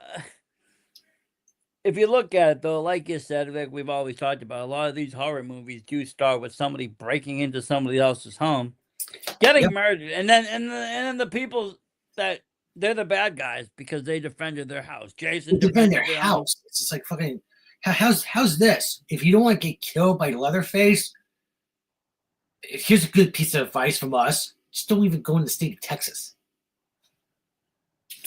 if you look at it, though, like you said, like we've always talked about, a lot of these horror movies do start with somebody breaking into somebody else's home, getting murdered, and then the people that they're the bad guys because they defended their house. Jason defended their house. It's just like fucking. How's this? If you don't want to get killed by Leatherface, here's a good piece of advice from us: just don't even go in the state of Texas.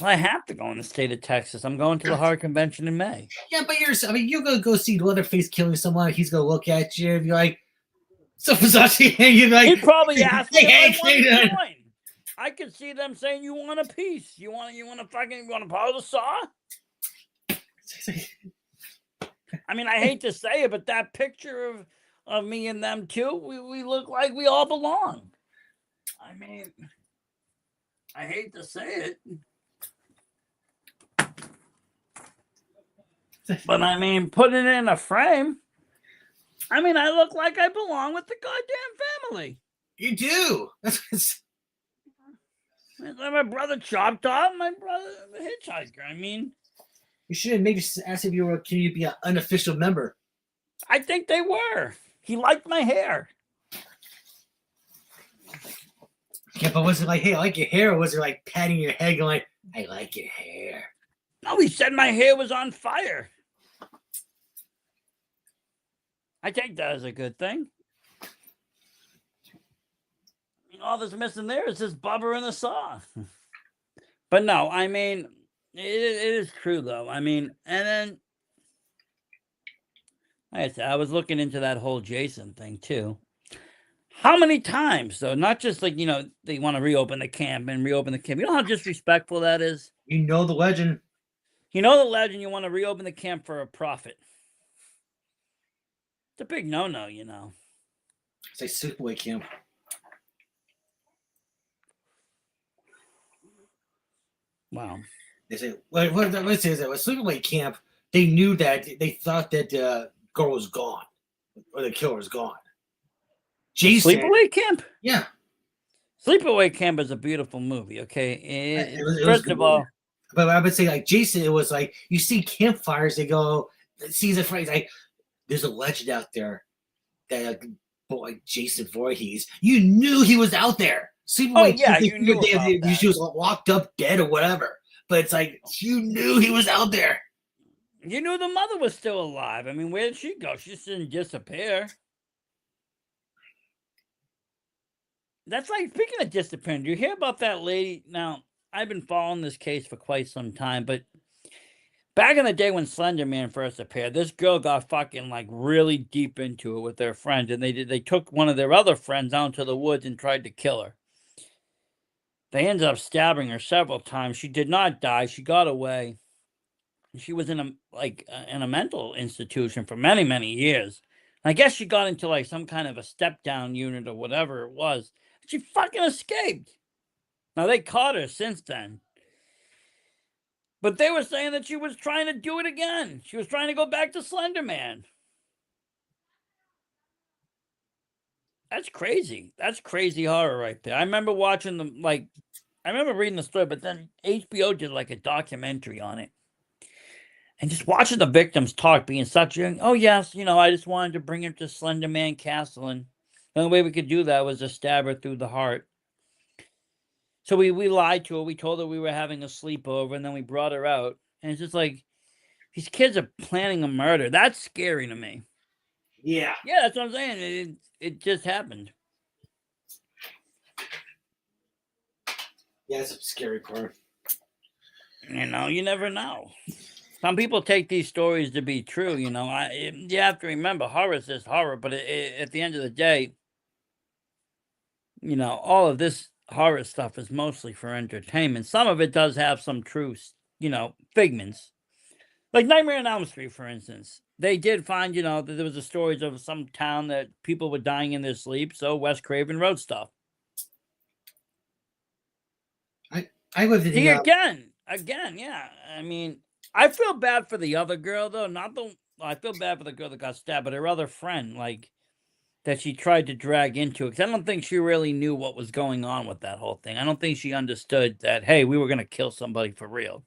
Well, I have to go in the state of Texas. I'm going to the horror convention in May. Yeah, but you're gonna go see Leatherface killing someone. He's gonna look at you and be like, "So Versace," and you're like, he'd probably ask me if I want to join. I could see them saying, "You want a piece? You want to follow the saw?" I mean, I hate to say it, but that picture of me and them too, we look like we all belong. I mean, I hate to say it. But I mean, put it in a frame. I mean, I look like I belong with the goddamn family. You do. My brother Chopped Off, my brother Hitchhiker. I mean, you should have maybe asked if you were. Can you be an unofficial member? I think they were. He liked my hair. Yeah, but was it like, "Hey, I like your hair," or was it like patting your head, going like, "I like your hair"? No, he said my hair was on fire. I take that as a good thing. All that's missing there is just Bubba and a saw. But no, I mean, it is true though. I mean, and then like I said, I was looking into that whole Jason thing too. How many times though? Not just like they want to reopen the camp and reopen the camp. You know how disrespectful that is. You know the legend. You know the legend. You want to reopen the camp for a profit. It's a big no-no, It's like sleepaway camp. Wow. They say, let's say that with sleepaway camp, they knew that they thought that the girl was gone or the killer was gone. Jason, Sleepaway Camp? Yeah. Sleepaway Camp is a beautiful movie, okay? It was First of all, but I would say like Jason, it was like you see campfires, they go, sees a phrase like there's a legend out there that boy Jason Voorhees, you knew he was out there. Sleepaway yeah, you knew about that. She was locked up, dead, or whatever. But it's like you knew he was out there. You knew the mother was still alive. I mean, where did she go? She just didn't disappear. That's like, speaking of disappearing, do you hear about that lady? Now, I've been following this case for quite some time, but back in the day when Slender Man first appeared, this girl got fucking like really deep into it with their friend, and they took one of their other friends out to the woods and tried to kill her. They ended up stabbing her several times. She did not die. She got away. She was in a mental institution for many, many years. I guess she got into like some kind of a step down unit or whatever it was. She fucking escaped. Now they caught her since then. But they were saying that she was trying to do it again. She was trying to go back to Slender Man. That's crazy. That's crazy horror right there. I remember watching I remember reading the story, but then HBO did like a documentary on it. And just watching the victims talk, being such young, oh yes, I just wanted to bring her to Slender Man Castle, and the only way we could do that was to stab her through the heart. So we lied to her. We told her we were having a sleepover, and then we brought her out. And it's just like, these kids are planning a murder. That's scary to me. Yeah. Yeah, that's what I'm saying. It just happened. Yeah, that's a scary part. You never know. Some people take these stories to be true, you have to remember, horror is just horror, but at the end of the day, all of this horror stuff is mostly for entertainment. Some of it does have some truth, figments. Like Nightmare on Elm Street, for instance. They did find, that there was a stories of some town that people were dying in their sleep, so Wes Craven wrote stuff. I lived in See, again, yeah. I mean, I feel bad for the other girl, though. I feel bad for the girl that got stabbed, but her other friend, that she tried to drag into it. Because I don't think she really knew what was going on with that whole thing. I don't think she understood that, hey, we were going to kill somebody for real.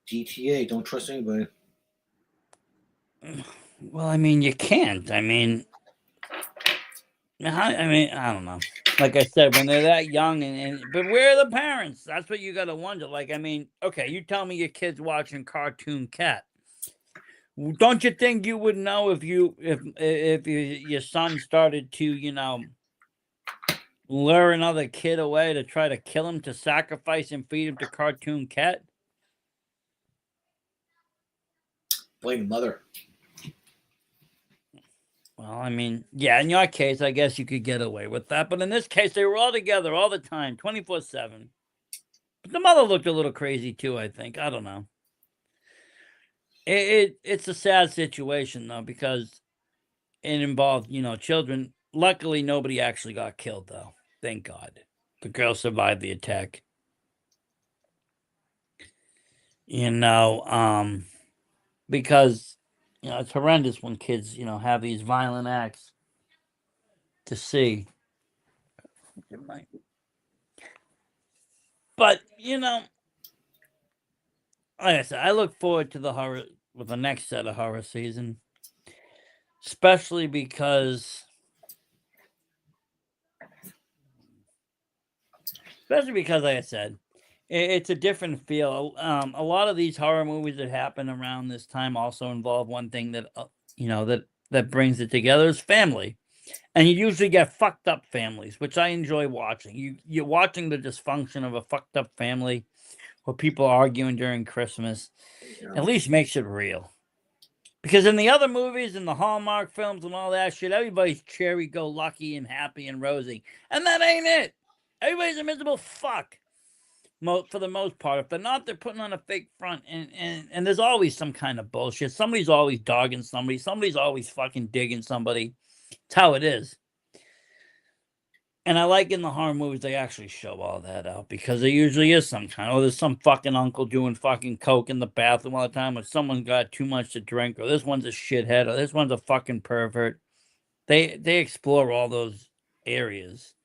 GTA, don't trust anybody. Well, I mean, you can't. I mean, I don't know. Like I said, when they're that young, but where are the parents? That's what you got to wonder. Like, I mean, okay, you tell me your kid's watching Cartoon Cat. Don't you think you would know if your son started to, lure another kid away to try to kill him, to sacrifice and feed him to Cartoon Cat? Blame the mother. Well, I mean, yeah, in your case, I guess you could get away with that. But in this case, they were all together all the time, 24/7. But the mother looked a little crazy too, I think. I don't know. It's a sad situation, though, because it involved, children. Luckily, nobody actually got killed, though. Thank God. The girl survived the attack. Because, it's horrendous when kids, have these violent acts to see. But, like I said, I look forward to the next set of horror season. Especially because like I said, It's a different feel. A lot of these horror movies that happen around this time also involve one thing that that brings it together is family, and you usually get fucked up families, which I enjoy watching. You're watching the dysfunction of a fucked up family, or people arguing during Christmas. Yeah. At least makes it real. Because in the other movies, in the Hallmark films and all that shit, everybody's cherry go lucky and happy and rosy, and that ain't it. Everybody's a miserable fuck for the most part. If they're not, they're putting on a fake front, and there's always some kind of bullshit. Somebody's always dogging somebody. Somebody's always fucking digging somebody. It's how it is. And I like in the horror movies they actually show all that out because there usually is some kind. Oh, there's some fucking uncle doing fucking coke in the bathroom all the time, or someone got too much to drink, or this one's a shithead, or this one's a fucking pervert. They explore all those areas.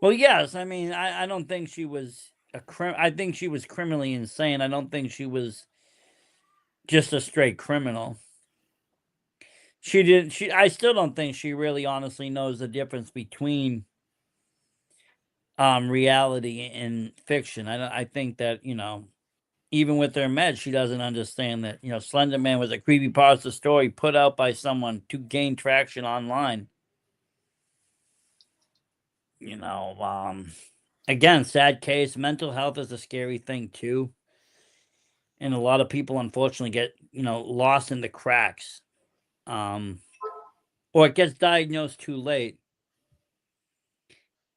Well, yes. I mean, I don't think she was I think she was criminally insane. I don't think she was just a straight criminal. She did. I still don't think she really honestly knows the difference between reality and fiction. I think that even with their meds, she doesn't understand that Slender Man was a creepypasta story put out by someone to gain traction online. You know, again, sad case. Mental health is a scary thing too, and a lot of people unfortunately get lost in the cracks, or it gets diagnosed too late.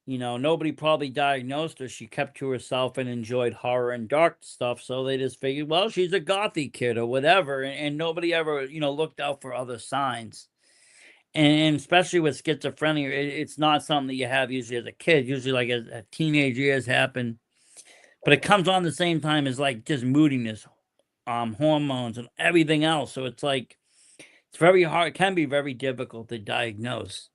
Nobody probably diagnosed her. She kept to herself and enjoyed horror and dark stuff. So they just figured, well, she's a gothy kid or whatever. And nobody ever, looked out for other signs. And especially with schizophrenia, it's not something that you have usually as a kid. Usually, like as teenage years happen, but it comes on the same time as like just moodiness, hormones, and everything else. So it's like it's very hard. It can be very difficult to diagnose,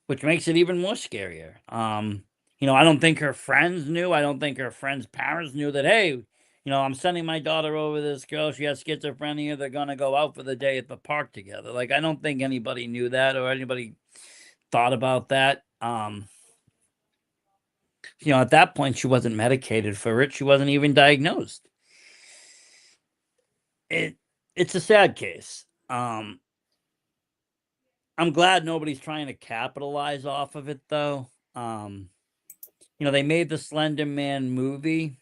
which makes it even more scarier. I don't think her friends knew. I don't think her friends' parents knew that, hey, I'm sending my daughter over this girl. She has schizophrenia. They're going to go out for the day at the park together. Like, I don't think anybody knew that or anybody thought about that. At that point, she wasn't medicated for it. She wasn't even diagnosed. It's a sad case. I'm glad nobody's trying to capitalize off of it, though. They made the Slender Man movie,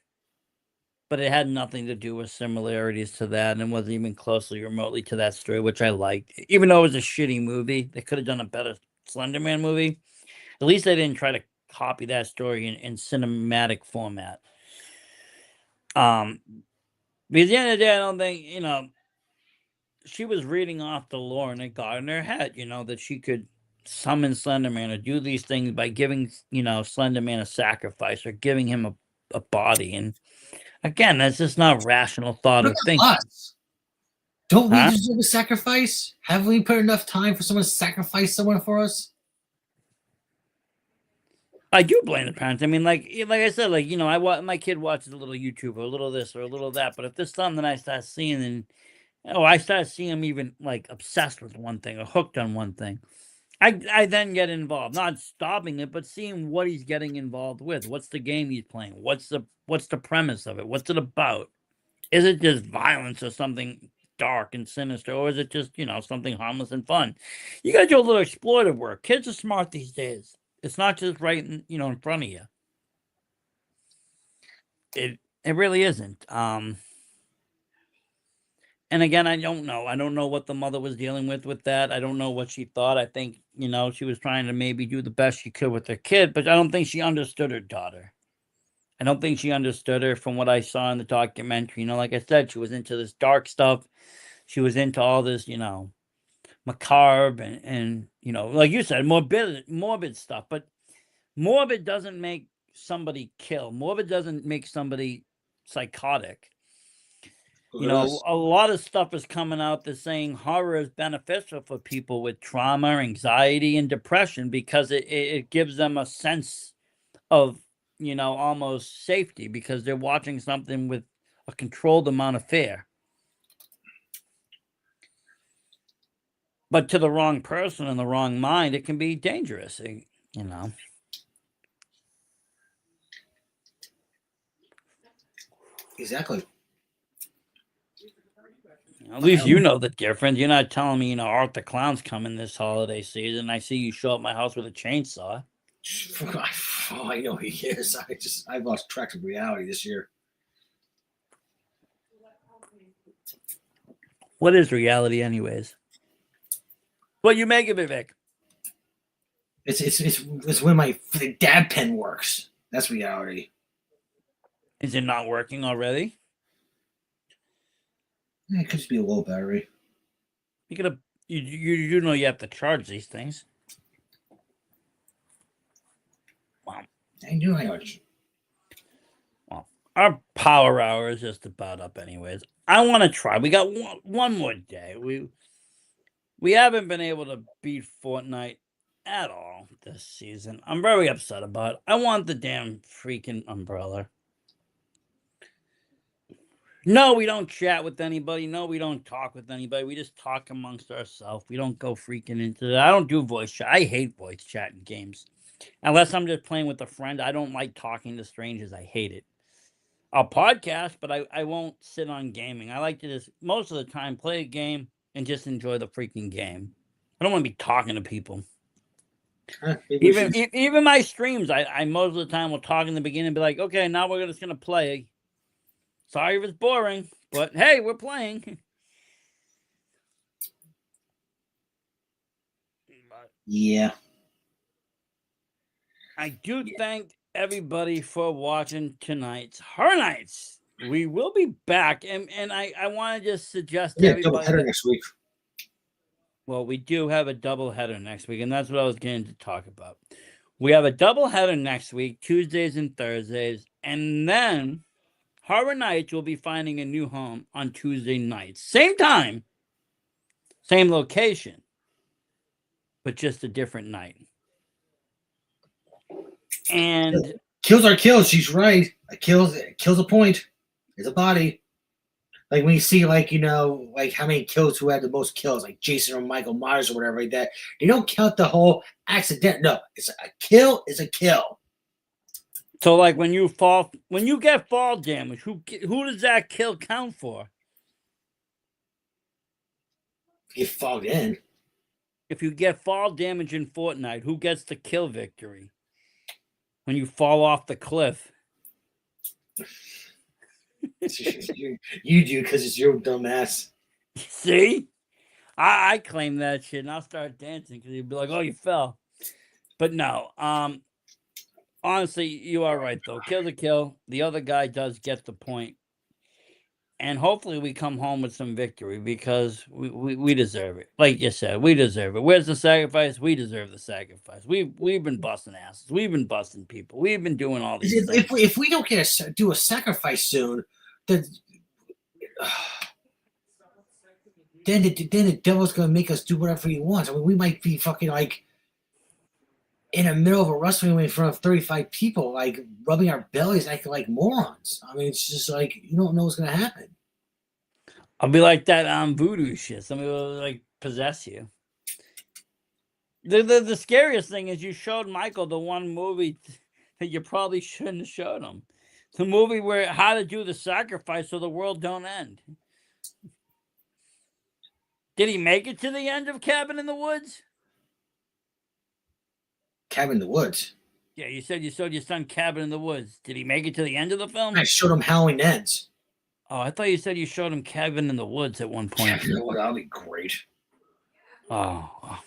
but it had nothing to do with similarities to that, and it wasn't even closely remotely to that story, which I liked. Even though it was a shitty movie, they could have done a better Slender Man movie. At least they didn't try to copy that story in cinematic format. Because at the end of the day, I don't think, she was reading off the lore and it got in her head, that she could summon Slender Man or do these things by giving, Slender Man a sacrifice or giving him a body. And again, that's just not rational thought Look of at thinking. us. Don't we Huh? deserve a sacrifice? Haven't we put enough time for someone to sacrifice someone for us? I do blame the parents. I mean, like I said, my kid watches a little YouTube or a little this or a little that. But if there's something that I start seeing, and I start seeing him even like obsessed with one thing or hooked on one thing, I then get involved. Not stopping it, but seeing what he's getting involved with. What's the game he's playing? What's the premise of it? What's it about? Is it just violence or something dark and sinister, or is it just something harmless and fun? You got to do a little explorative work. Kids are smart these days. It's not just right in front of you. It really isn't. And again, I don't know. I don't know what the mother was dealing with that. I don't know what she thought. I think she was trying to maybe do the best she could with her kid, but I don't think she understood her daughter. I don't think she understood her from what I saw in the documentary. Like I said, she was into this dark stuff. She was into all this, macabre and like you said, morbid stuff. But morbid doesn't make somebody kill. Morbid doesn't make somebody psychotic. A lot of stuff is coming out that's saying horror is beneficial for people with trauma, anxiety, and depression because it gives them a sense of, almost safety because they're watching something with a controlled amount of fear. But to the wrong person in the wrong mind, it can be dangerous, you know. Exactly. At least you know the difference. You're not telling me, Art the Clown's coming this holiday season. I see you show up at my house with a chainsaw. Oh, I know he is. I lost track of reality this year. What is reality, anyways? What you make of it, Vic? It's when the dab pen works. That's reality. Is it not working already? It could just be a low battery. You gotta, you know, you have to charge these things. Wow. I do how much. Well, our power hour is just about up, anyways. I want to try. We got one more day. We haven't been able to beat Fortnite at all this season. I'm very upset about it. I want the damn freaking umbrella. No, we don't chat with anybody. No, we don't talk with anybody. We just talk amongst ourselves. We don't go freaking into that. I don't do voice chat. I hate voice chat in games. Unless I'm just playing with a friend. I don't like talking to strangers. I hate it. I'll podcast, but I won't sit on gaming. I like to just, most of the time, play a game and just enjoy the freaking game. I don't want to be talking to people. Even my streams, I most of the time will talk in the beginning and be like, okay, now we're just going to play. Sorry if it's boring, but hey, we're playing. Yeah. I do thank everybody for watching tonight's Horror Nights. We will be back, and I want to just suggest to everybody. Double header next week. Well, we do have a double header next week, and that's what I was going to talk about. We have a double header next week, Tuesdays and Thursdays, and then Horror Nights will be finding a new home on Tuesday nights. Same time, same location, but just a different night. And kills are kills. She's right. Kills a point. It's a body. Like when you see, like how many kills, who had the most kills, like Jason or Michael Myers or whatever like that. They don't count the whole accident. No, it's a kill is a kill. So, like when you get fall damage, who does that kill count for? Get fogged in. If you get fall damage in Fortnite, who gets the kill victory? When you fall off the cliff. You do, because it's your dumbass. See? I claim that shit and I'll start dancing because you'd be like, oh, you fell. But no, honestly, you are right, though. Kill's a kill. The other guy does get the point. And hopefully we come home with some victory because we deserve it. Like you said, we deserve it. Where's the sacrifice? We deserve the sacrifice. We've been busting asses. We've been busting people. We've been doing all these things. If we don't do a sacrifice soon, then the devil's gonna make us do whatever he wants. I mean, we might be fucking like in the middle of a wrestling ring in front of 35 people, like rubbing our bellies, acting like morons. I mean, it's just like you don't know what's gonna happen. I'll be like that voodoo shit. Somebody will like possess you. The scariest thing is you showed Michael the one movie that you probably shouldn't have showed him. The movie where how to do the sacrifice so the world don't end. Did he make it to the end of Cabin in the Woods? Cabin in the Woods? Yeah, you said you showed your son Cabin in the Woods. Did he make it to the end of the film? I showed him Halloween Ends. Oh, I thought you said you showed him Cabin in the Woods at one point. You know what? That'll be great. Oh, I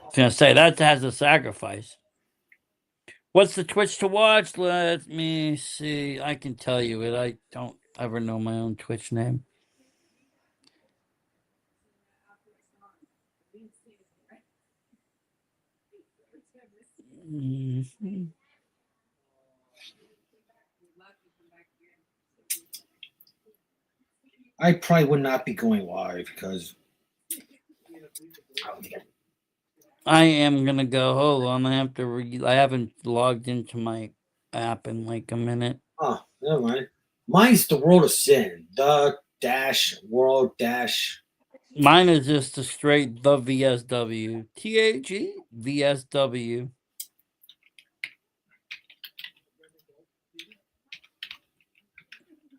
was going to say, that has a sacrifice. What's the Twitch to watch? Let me see. I can tell you it. I don't ever know my own Twitch name. Mm-hmm. I probably would not be going live because I am gonna go. Hold on, I have to. I haven't logged into my app in like a minute. Oh, never mind. Mine's the World of Sin. The-World- Mine is just a straight the VSW. TAG VSW.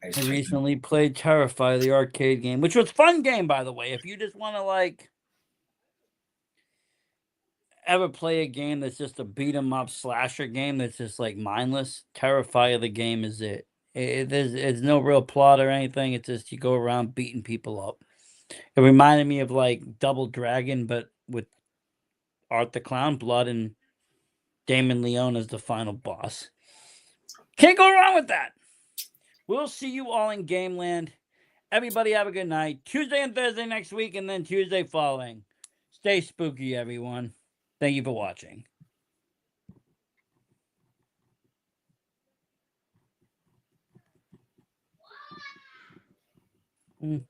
I recently played Terrify, the arcade game, which was a fun game, by the way. If you just want to like ever play a game that's just a beat 'em up slasher game that's just like mindless, Terrify the game is it. There's no real plot or anything. It's just you go around beating people up. It reminded me of like Double Dragon, but with Art the Clown, Blood, and Damon Leone as the final boss. Can't go wrong with that. We'll see you all in Gameland. Everybody have a good night. Tuesday and Thursday next week, and then Tuesday following. Stay spooky, everyone. Thank you for watching. Mm.